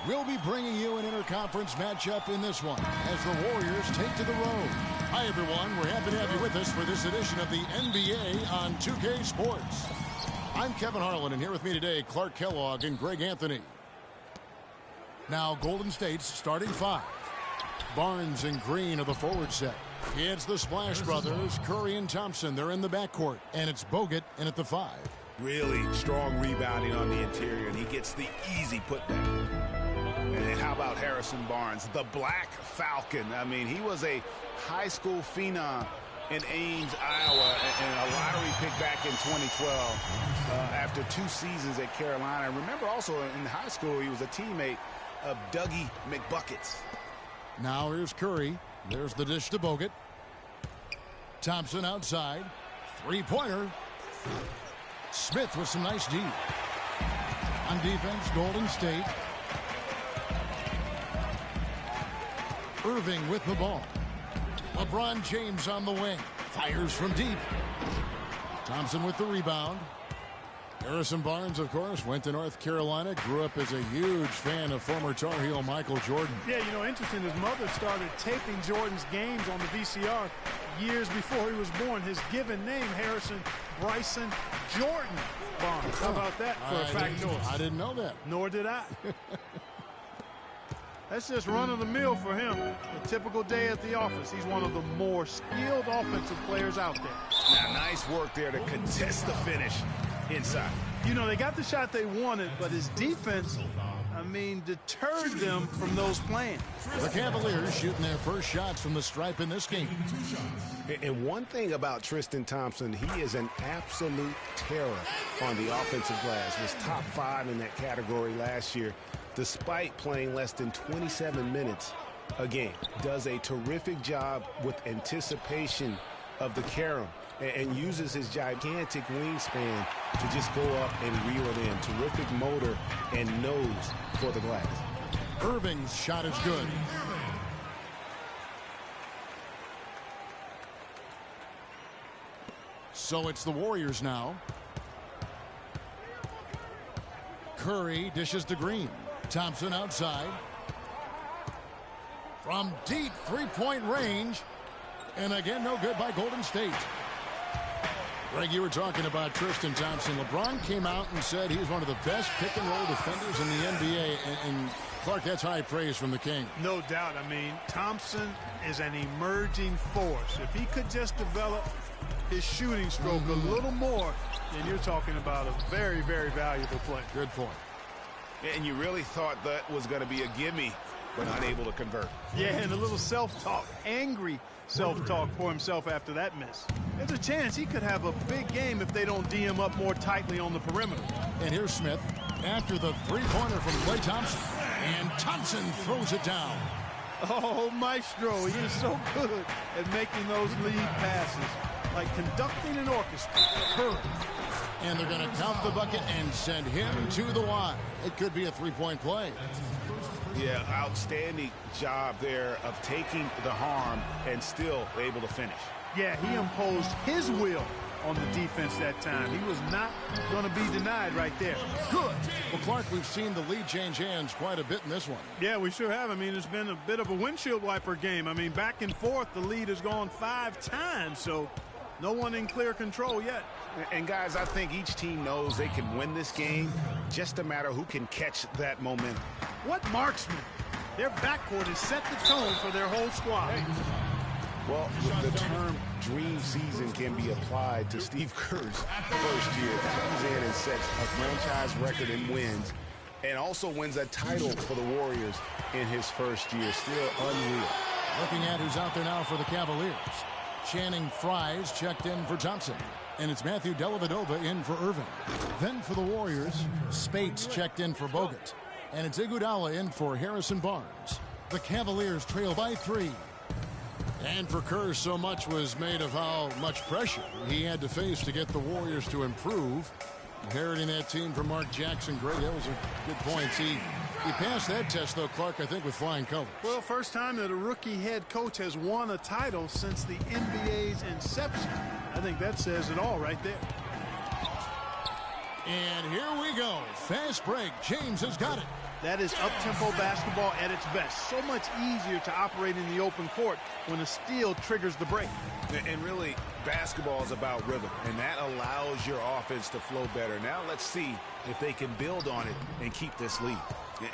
We'll be bringing you an interconference matchup in this one as the Warriors take to the road. Hi, everyone. We're happy to have you with us for this edition of the NBA on 2K Sports. I'm Kevin Harlan, and here with me today, Clark Kellogg and Greg Anthony. Now, Golden State's starting five. Barnes and Green are the forward set. It's the Splash Brothers, Curry and Thompson. They're in the backcourt, and it's Bogut in at the five. Really strong rebounding on the interior, and he gets the easy putback. And how about Harrison Barnes, the Black Falcon? I mean, he was a high school phenom in Ames, Iowa, and a lottery pick back in 2012 after 2 seasons at Carolina. Remember also in high school, he was a teammate of Dougie McBuckets. Now here's Curry. There's the dish to Bogut. Thompson outside. Three-pointer. Smith with some nice D. On defense, Golden State. Irving with the ball. LeBron James on the wing. Fires from deep. Thompson with the rebound. Harrison Barnes, of course, went to North Carolina, grew up as a huge fan of former Tar Heel Michael Jordan. Yeah, you know, interesting, his mother started taping Jordan's games on the VCR years before he was born. His given name, Harrison Bryson Jordan Barnes. How about that for a factoid? I didn't know that. Nor did I. That's just run-of-the-mill for him. A typical day at the office. He's one of the more skilled offensive players out there. Now, nice work there to contest the finish inside. You know, they got the shot they wanted, but his defense, I mean, deterred them from those plans. The Cavaliers shooting their first shots from the stripe in this game. And one thing about Tristan Thompson, he is an absolute terror on the offensive glass. Was top 5 in that category last year, despite playing less than 27 minutes a game. Does a terrific job with anticipation of the carom and uses his gigantic wingspan to just go up and reel it in. Terrific motor and nose for the glass. Irving's shot is good. So it's the Warriors now. Curry dishes to Green. Thompson outside. From deep three-point range. And again, no good by Golden State. Greg, you were talking about Tristan Thompson. LeBron came out and said he's one of the best pick-and-roll defenders in the NBA. And Clark, that's high praise from the King. No doubt. I mean, Thompson is an emerging force. If he could just develop his shooting stroke a little more, then you're talking about a very, very valuable player. Good point. And you really thought that was going to be a gimme, but unable to convert. Yeah, and a little self-talk, angry self-talk for himself after that miss. There's a chance he could have a big game if they don't D him up more tightly on the perimeter. And here's Smith after the three-pointer from Klay Thompson. And Thompson throws it down. Oh, Maestro, he is so good at making those lead passes, like conducting an orchestra. And they're going to count the bucket and send him to the line. It could be a three-point play. Yeah, outstanding job there of taking the harm and still able to finish. Yeah, he imposed his will on the defense that time. He was not going to be denied right there. Good. Well, Clark, we've seen the lead change hands quite a bit in this one. Yeah, we sure have. I mean, it's been a bit of a windshield wiper game. I mean, back and forth, the lead has gone 5 times, so no one in clear control yet. And, guys, I think each team knows they can win this game. Just a matter who can catch that momentum. What marksman? Their backcourt has set the tone for their whole squad. Well, the term dream season can be applied to Steve Kerr's first year. He comes in and sets a franchise record in wins and also wins a title for the Warriors in his first year. Still unreal. Looking at who's out there now for the Cavaliers. Channing Frye's checked in for Thompson. And it's Matthew Dellavedova in for Irving. Then for the Warriors, Spates checked in for Bogut. And it's Iguodala in for Harrison Barnes. The Cavaliers trail by 3. And for Kerr, so much was made of how much pressure he had to face to get the Warriors to improve. Inheriting that team from Mark Jackson, Greg, that was a good point. He passed that test, though, Clark, I think, with flying colors. Well, first time that a rookie head coach has won a title since the NBA's inception. I think that says it all right there. And here we go. Fast break. James has got it. That is up-tempo basketball at its best. So much easier to operate in the open court when a steal triggers the break. And really, basketball is about rhythm, and that allows your offense to flow better. Now let's see if they can build on it and keep this lead.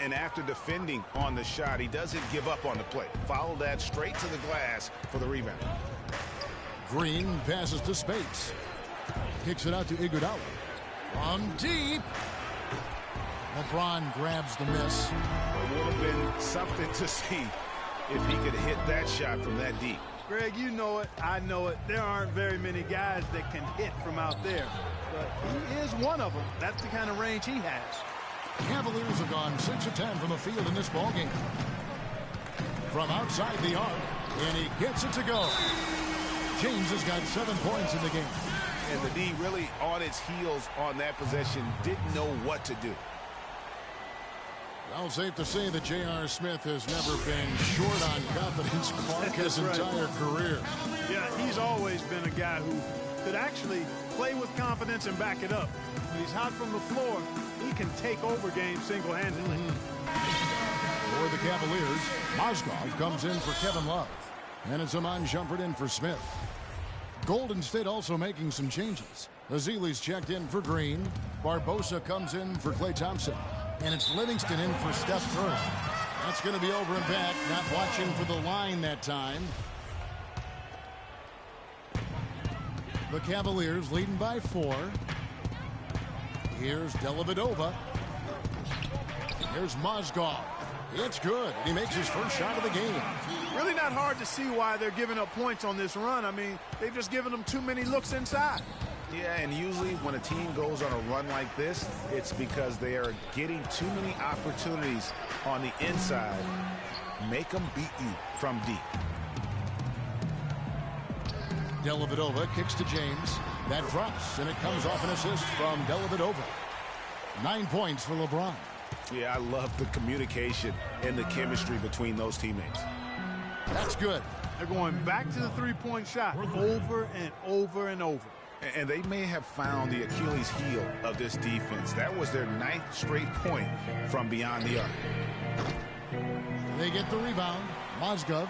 And after defending on the shot, he doesn't give up on the play. Follow that straight to the glass for the rebound. Green passes to Spates. Kicks it out to Iguodala. From deep. LeBron grabs the miss. It would have been something to see if he could hit that shot from that deep. Greg, you know it. I know it. There aren't very many guys that can hit from out there. But he is one of them. That's the kind of range he has. Cavaliers have gone 6 of 10 from the field in this ballgame. From outside the arc, and he gets it to go. James has got 7 points in the game. And the D really on its heels on that possession, didn't know what to do. Well, safe to say that J.R. Smith has never been short on confidence Clark his entire career. Yeah, he's always been a guy who could actually play with confidence and back it up. When he's hot from the floor, he can take over games single-handedly. For the Cavaliers, Mozgov comes in for Kevin Love. And it's Iman Shumpert in for Smith. Golden State also making some changes. Azili's checked in for Green. Barbosa comes in for Klay Thompson. And it's Livingston in for Steph Curry. That's going to be over and back. Not watching for the line that time. The Cavaliers leading by 4. Here's Dellavedova. Here's Mozgov. It's good. He makes his first shot of the game. Really not hard to see why they're giving up points on this run. I mean, they've just given them too many looks inside. Yeah, and usually when a team goes on a run like this, it's because they are getting too many opportunities on the inside. Make them beat you from deep. Dellavedova kicks to James. That drops, and it comes off an assist from Dellavedova. 9 points for LeBron. Yeah, I love the communication and the chemistry between those teammates. That's good. They're going back to the three-point shot over and over and over. And they may have found the Achilles heel of this defense. That was their 9th straight point from beyond the arc. They get the rebound. Mozgov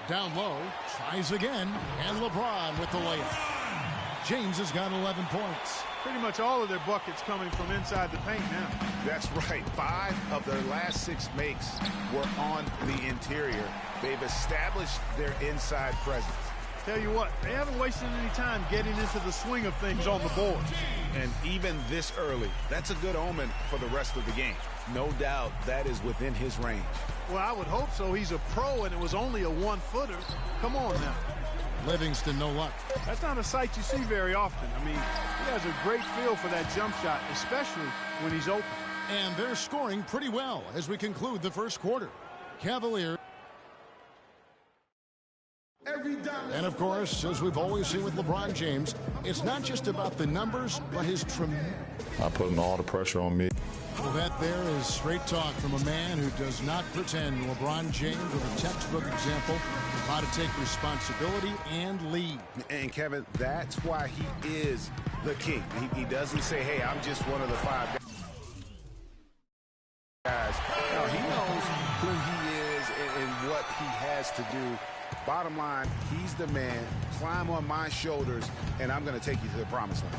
down low, tries again, and LeBron with the layup. James has got 11 points. Pretty much all of their buckets coming from inside the paint now. That's right. 5 of their last 6 makes were on the interior. They've established their inside presence. Tell you what, they haven't wasted any time getting into the swing of things on the board. And even this early, that's a good omen for the rest of the game. No doubt that is within his range. Well, I would hope so. He's a pro, and it was only a 1-footer. Come on now. Livingston, no luck. That's not a sight you see very often. I mean, he has a great feel for that jump shot, especially when he's open. And they're scoring pretty well as we conclude the first quarter. Cavaliers. And, of course, as we've always seen with LeBron James, it's not just about the numbers, but his I'm putting all the pressure on me. Well, that there is straight talk from a man who does not pretend. LeBron James with a textbook example of how to take responsibility and lead. And, Kevin, that's why he is the king. He doesn't say, hey, I'm just one of the 5 guys. No, he knows who he is and what he has to do. Bottom line, he's the man. Climb on my shoulders, and I'm going to take you to the promised land.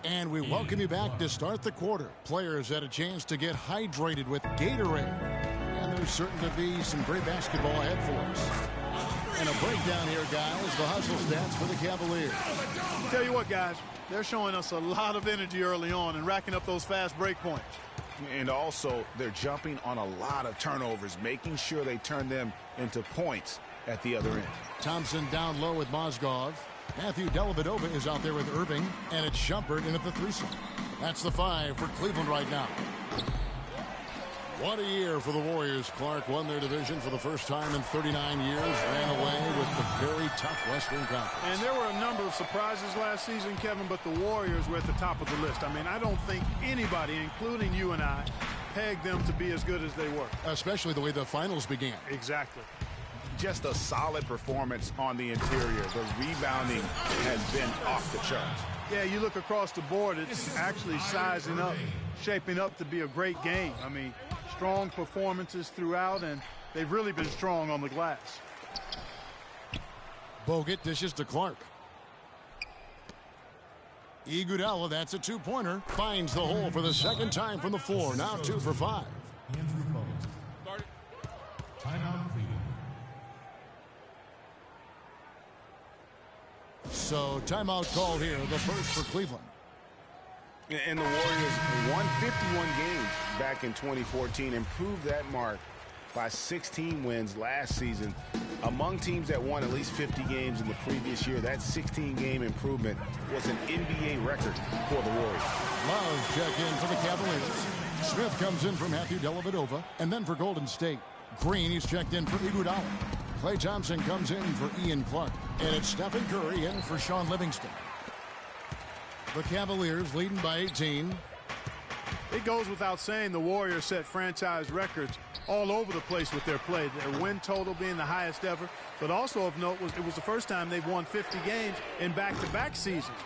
And we welcome you back to start the quarter. Players had a chance to get hydrated with Gatorade. And there's certain to be some great basketball ahead for us. And a breakdown here, guys. The hustle stats for the Cavaliers. Tell you what, guys, they're showing us a lot of energy early on and racking up those fast break points. And also, they're jumping on a lot of turnovers, making sure they turn them into points at the other end. Thompson down low with Mozgov. Matthew Dellavedova is out there with Irving, and it's Shumpert in at the threesome. That's the 5 for Cleveland right now. What a year for the Warriors. Clark won their division for the first time in 39 years, ran away with the very tough Western Conference. And there were a number of surprises last season, Kevin, but the Warriors were at the top of the list. I mean, I don't think anybody, including you and I, pegged them to be as good as they were. Especially the way the finals began. Exactly. just a solid performance on the interior. The rebounding has been off the charts. Yeah, you look across the board, it's actually sizing up, shaping up to be a great game. I mean, strong performances throughout, and they've really been strong on the glass. Bogut dishes to Clark. Iguodala, that's a two-pointer. Finds the hole for the second time from the floor. Now 2 for 5. So timeout called here, the first for Cleveland. And the Warriors won 51 games back in 2014, improved that mark by 16 wins last season. Among teams that won at least 50 games in the previous year, that 16-game improvement was an NBA record for the Warriors. Love check in for the Cavaliers. Smith comes in for Matthew Dellavedova, and then for Golden State. Green, he's checked in for Iguodala. Klay Thompson comes in for Ian Clark. And it's Stephen Curry in for Sean Livingston. The Cavaliers leading by 18. It goes without saying the Warriors set franchise records all over the place with their play. Their win total being the highest ever. But also of note, it was the first time they've won 50 games in back-to-back seasons.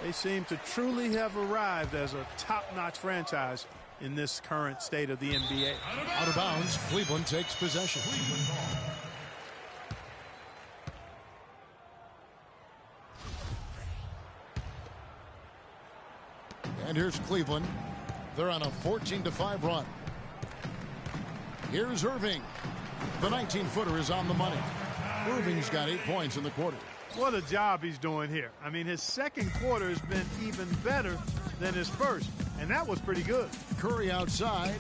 They seem to truly have arrived as a top-notch franchise in this current state of the NBA. Out of bounds, Cleveland takes possession. And here's Cleveland. They're on a 14-5 run. Here's Irving. The 19-footer is on the money. Irving's got 8 points in the quarter. What a job he's doing here. I mean, his second quarter has been even better than his first, and that was pretty good. Curry outside.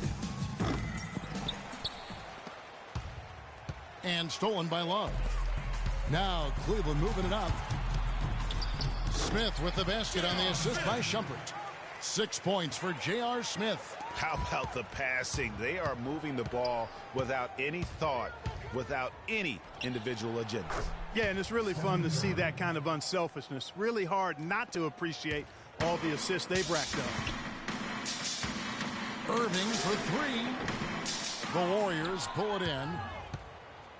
And stolen by Love. Now Cleveland moving it up. Smith with the basket on the assist by Shumpert. 6 points for J.R. Smith. How about the passing? They are moving the ball without any thought, without any individual agenda. Yeah, and it's really fun to see that kind of unselfishness. Really hard not to appreciate all the assists they've racked up. Irving for 3. The Warriors pull it in.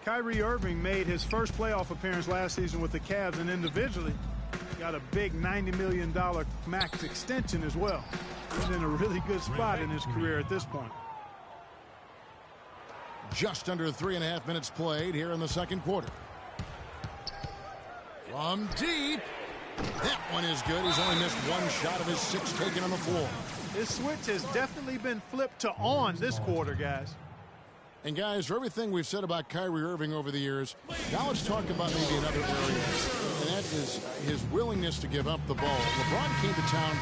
Kyrie Irving made his first playoff appearance last season with the Cavs, and individually got a big $90 million max extension as well. He's in a really good spot in his career at this point. Just under 3.5 minutes played here in the second quarter. From deep. That one is good. He's only missed one shot of his 6 taken on the floor. His switch has definitely been flipped to on this quarter, guys. And guys, for everything we've said about Kyrie Irving over the years, now let's talk about maybe another area, and that is his willingness to give up the ball. LeBron came to town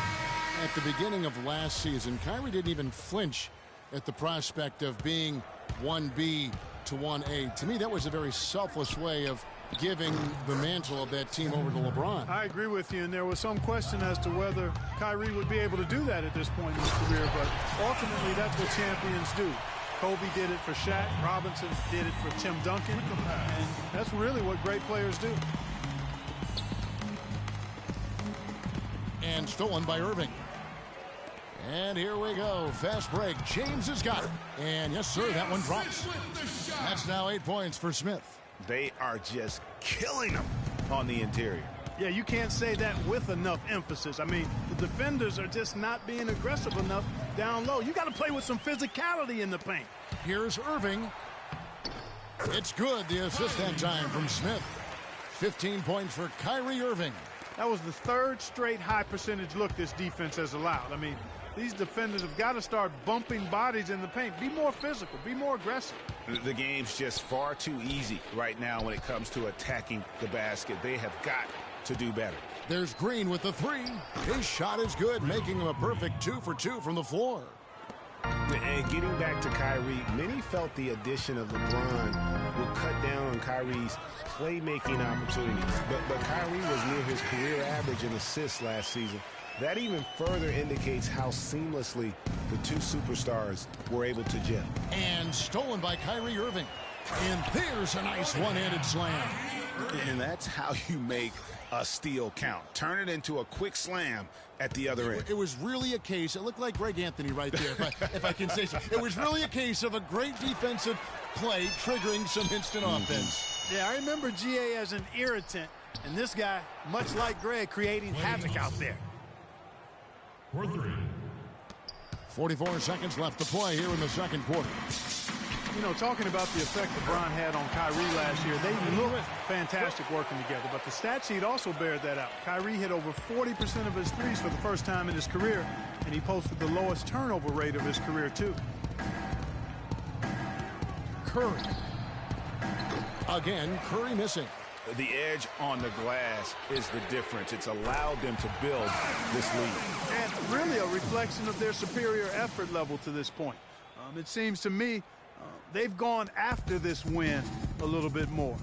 at the beginning of last season. Kyrie didn't even flinch at the prospect of being 1B to 1A. To me, that was a very selfless way of giving the mantle of that team over to LeBron. I agree with you, and there was some question as to whether Kyrie would be able to do that at this point in his career, but ultimately that's what champions do. Kobe did it for Shaq. Robinson did it for Tim Duncan. And that's really what great players do. And stolen by Irving. And here we go. Fast break. James has got it. And yes, sir, that one drops. That's now 8 points for Smith. They are just killing them on the interior. Yeah, you can't say that with enough emphasis. I mean, the defenders are just not being aggressive enough down low. You got to play with some physicality in the paint. Here's Irving. It's good. The assist that time from Smith. 15 points for Kyrie Irving. That was the third straight high percentage look this defense has allowed. I mean, these defenders have got to start bumping bodies in the paint. Be more physical. Be more aggressive. The game's just far too easy right now when it comes to attacking the basket. They have got to do better. There's Green with the 3. His shot is good, making him a perfect 2 for 2 from the floor. And getting back to Kyrie, many felt the addition of LeBron would cut down on Kyrie's playmaking opportunities. But Kyrie was near his career average in assists last season. That even further indicates how seamlessly the two superstars were able to gel. And stolen by Kyrie Irving. And there's a nice one-handed slam. And that's how you make a steal count. Turn it into a quick slam at the other end. It was really a case, it looked like Greg Anthony right there, if I can say so. It was really a case of a great defensive play triggering some instant offense. Yeah, I remember GA as an irritant, and this guy, much like Greg, creating havoc out there. 44 seconds left to play here in the second quarter. You know, talking about the effect LeBron had on Kyrie last year, they looked fantastic working together, but the stat sheet also bared that out. Kyrie hit over 40% of his threes for the first time in his career, and he posted the lowest turnover rate of his career, too. Curry. Again, Curry missing. The edge on the glass is the difference. It's allowed them to build this lead. And really a reflection of their superior effort level to this point. It seems to me they've gone after this win a little bit more.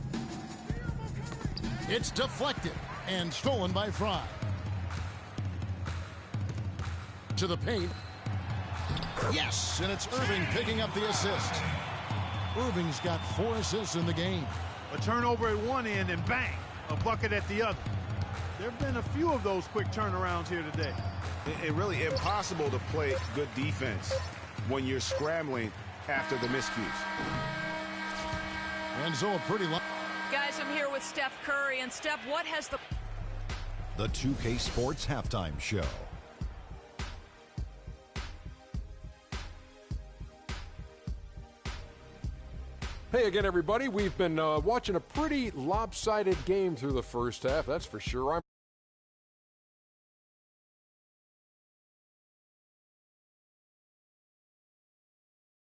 It's deflected and stolen by Fry. To the paint. Yes, and it's Irving picking up the assist. Irving's got 4 assists in the game. A turnover at one end and bang, a bucket at the other. There have been a few of those quick turnarounds here today. It's really impossible to play good defense when you're scrambling after the miscues. And so a pretty long. Guys, I'm here with Steph Curry. And Steph, what has the 2K Sports Halftime Show. Hey again, everybody. We've been watching a pretty lopsided game through the first half, that's for sure.